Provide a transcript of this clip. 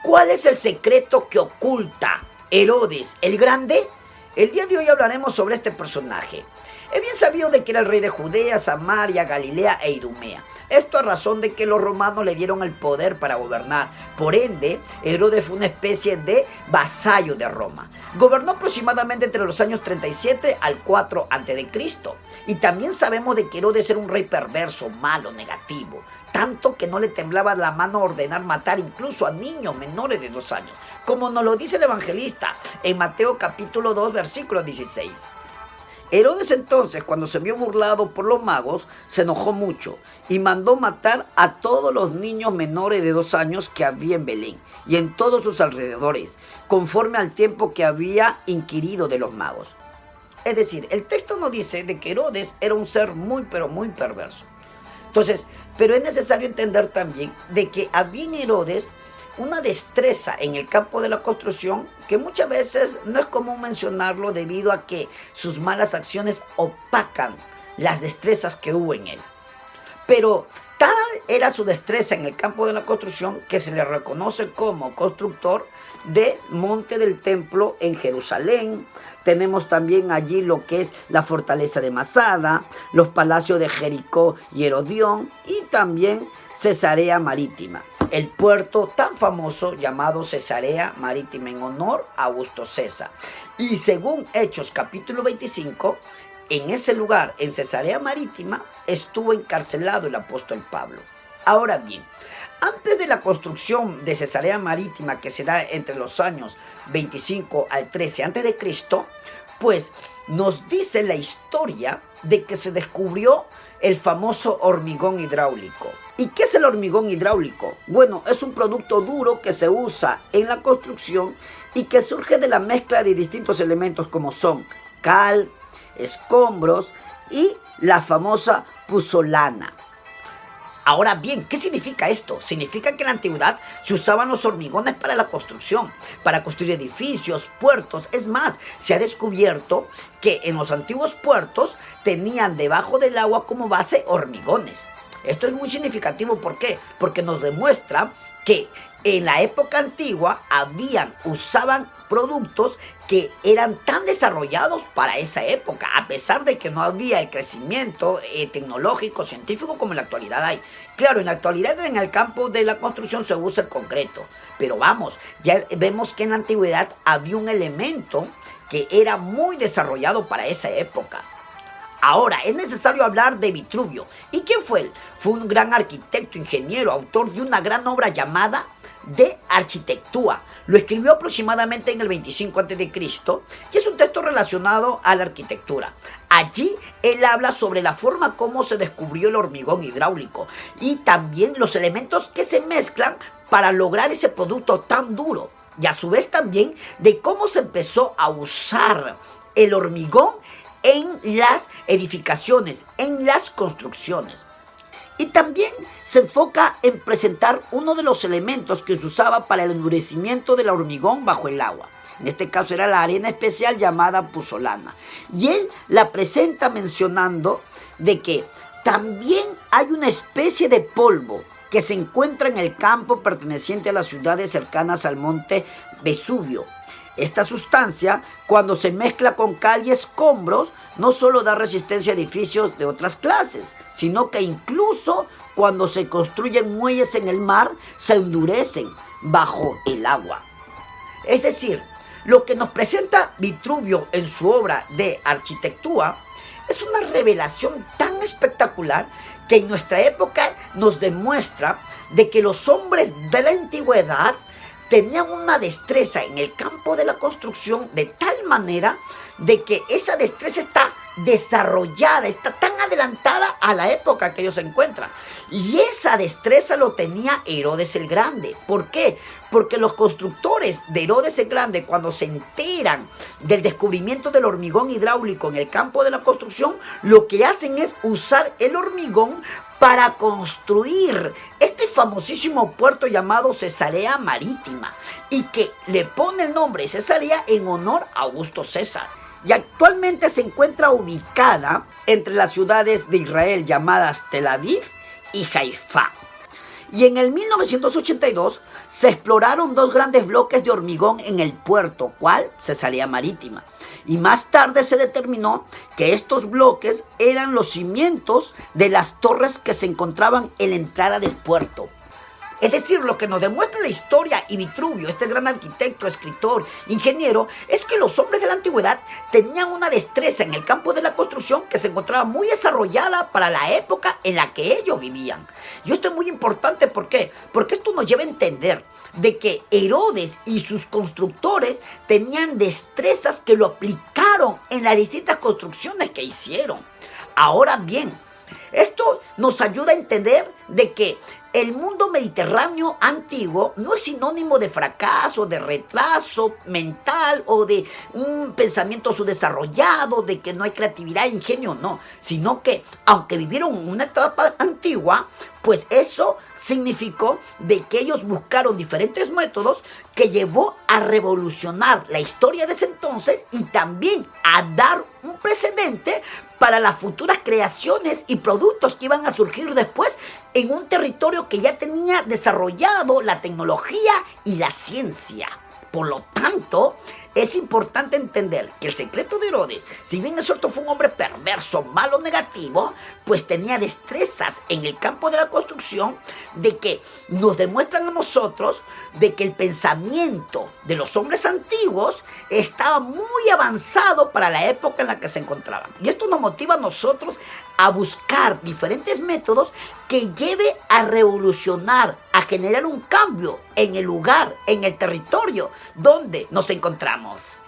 ¿Cuál es el secreto que oculta Herodes el Grande? El día de hoy hablaremos sobre este personaje. Es bien sabido de que era el rey de Judea, Samaria, Galilea e Idumea. Esto a razón de que los romanos le dieron el poder para gobernar. Por ende, Herodes fue una especie de vasallo de Roma. Gobernó aproximadamente entre los años 37 al 4 a.C. Y también sabemos de que Herodes era un rey perverso, malo, negativo. Tanto que no le temblaba la mano a ordenar matar incluso a niños menores de 2 años. Como nos lo dice el evangelista en Mateo capítulo 2, versículo 16. Herodes entonces, cuando se vio burlado por los magos, se enojó mucho y mandó matar a todos los niños menores de 2 años que había en Belén y en todos sus alrededores, conforme al tiempo que había inquirido de los magos. Es decir, el texto nos dice de que Herodes era un ser muy pero muy perverso. Entonces, pero es necesario entender también de que había en Herodes una destreza en el campo de la construcción que muchas veces no es común mencionarlo debido a que sus malas acciones opacan las destrezas que hubo en él. Pero tal era su destreza en el campo de la construcción que se le reconoce como constructor del monte del templo en Jerusalén. Tenemos también allí lo que es la fortaleza de Masada, los palacios de Jericó y Herodión y también Cesarea Marítima, el puerto tan famoso llamado Cesarea Marítima en honor a Augusto César. Y según Hechos capítulo 25, en ese lugar, en Cesarea Marítima, estuvo encarcelado el apóstol Pablo. Ahora bien, antes de la construcción de Cesarea Marítima, que se da entre los años 25 al 13 a.C., pues nos dice la historia de que se descubrió el famoso hormigón hidráulico. ¿Y qué es el hormigón hidráulico? Bueno, es un producto duro que se usa en la construcción y que surge de la mezcla de distintos elementos como son cal, escombros y la famosa puzzolana. Ahora bien, ¿qué significa esto? Significa que en la antigüedad se usaban los hormigones para la construcción, para construir edificios, puertos. Es más, se ha descubierto que en los antiguos puertos tenían debajo del agua como base hormigones. Esto es muy significativo, ¿por qué? Porque nos demuestra que en la época antigua usaban productos que eran tan desarrollados para esa época, a pesar de que no había el crecimiento tecnológico, científico como en la actualidad hay. Claro, en la actualidad en el campo de la construcción se usa el concreto, pero vamos, ya vemos que en la antigüedad había un elemento que era muy desarrollado para esa época. Ahora, es necesario hablar de Vitruvio. ¿Y quién fue él? Fue un gran arquitecto, ingeniero, autor de una gran obra llamada De Architectura. Lo escribió aproximadamente en el 25 a.C. y es un texto relacionado a la arquitectura. Allí él habla sobre la forma como se descubrió el hormigón hidráulico y también los elementos que se mezclan para lograr ese producto tan duro. Y a su vez también de cómo se empezó a usar el hormigón en las edificaciones, en las construcciones. Y también se enfoca en presentar uno de los elementos que se usaba para el endurecimiento del hormigón bajo el agua. En este caso era la arena especial llamada puzzolana. Y él la presenta mencionando de que también hay una especie de polvo que se encuentra en el campo perteneciente a las ciudades cercanas al monte Vesubio. Esta sustancia, cuando se mezcla con cal y escombros, no solo da resistencia a edificios de otras clases, sino que incluso cuando se construyen muelles en el mar, se endurecen bajo el agua. Es decir, lo que nos presenta Vitruvio en su obra de Arquitectura es una revelación tan espectacular que en nuestra época nos demuestra de que los hombres de la antigüedad tenían una destreza en el campo de la construcción de tal manera de que esa destreza está desarrollada, está tan adelantada a la época que ellos se encuentran. Y esa destreza lo tenía Herodes el Grande. ¿Por qué? Porque los constructores de Herodes el Grande, cuando se enteran del descubrimiento del hormigón hidráulico en el campo de la construcción, lo que hacen es usar el hormigón para construir este famosísimo puerto llamado Cesarea Marítima, y que le pone el nombre Cesarea en honor a Augusto César. Y actualmente se encuentra ubicada entre las ciudades de Israel llamadas Tel Aviv y Haifa. Y en el 1982 se exploraron dos grandes bloques de hormigón en el puerto, cual Cesarea Marítima. Y más tarde se determinó que estos bloques eran los cimientos de las torres que se encontraban en la entrada del puerto. Es decir, lo que nos demuestra la historia y Vitruvio, este gran arquitecto, escritor, ingeniero, es que los hombres de la antigüedad tenían una destreza en el campo de la construcción que se encontraba muy desarrollada para la época en la que ellos vivían. Y esto es muy importante, ¿por qué? Porque esto nos lleva a entender de que Herodes y sus constructores tenían destrezas que lo aplicaron en las distintas construcciones que hicieron. Ahora bien, esto nos ayuda a entender de que el mundo mediterráneo antiguo no es sinónimo de fracaso, de retraso mental o de un pensamiento subdesarrollado, de que no hay creatividad e ingenio, no, sino que aunque vivieron una etapa antigua, pues eso significó de que ellos buscaron diferentes métodos que llevó a revolucionar la historia de ese entonces y también a dar un precedente para las futuras creaciones y productos que iban a surgir después en un territorio que ya tenía desarrollado la tecnología y la ciencia. Por lo tanto, es importante entender que el secreto de Herodes, si bien es cierto fue un hombre perverso, malo, negativo, pues tenía destrezas en el campo de la construcción de que nos demuestran a nosotros de que el pensamiento de los hombres antiguos estaba muy avanzado para la época en la que se encontraban. Y esto nos motiva a nosotros a buscar diferentes métodos que lleve a revolucionar, a generar un cambio en el lugar, en el territorio donde nos encontramos.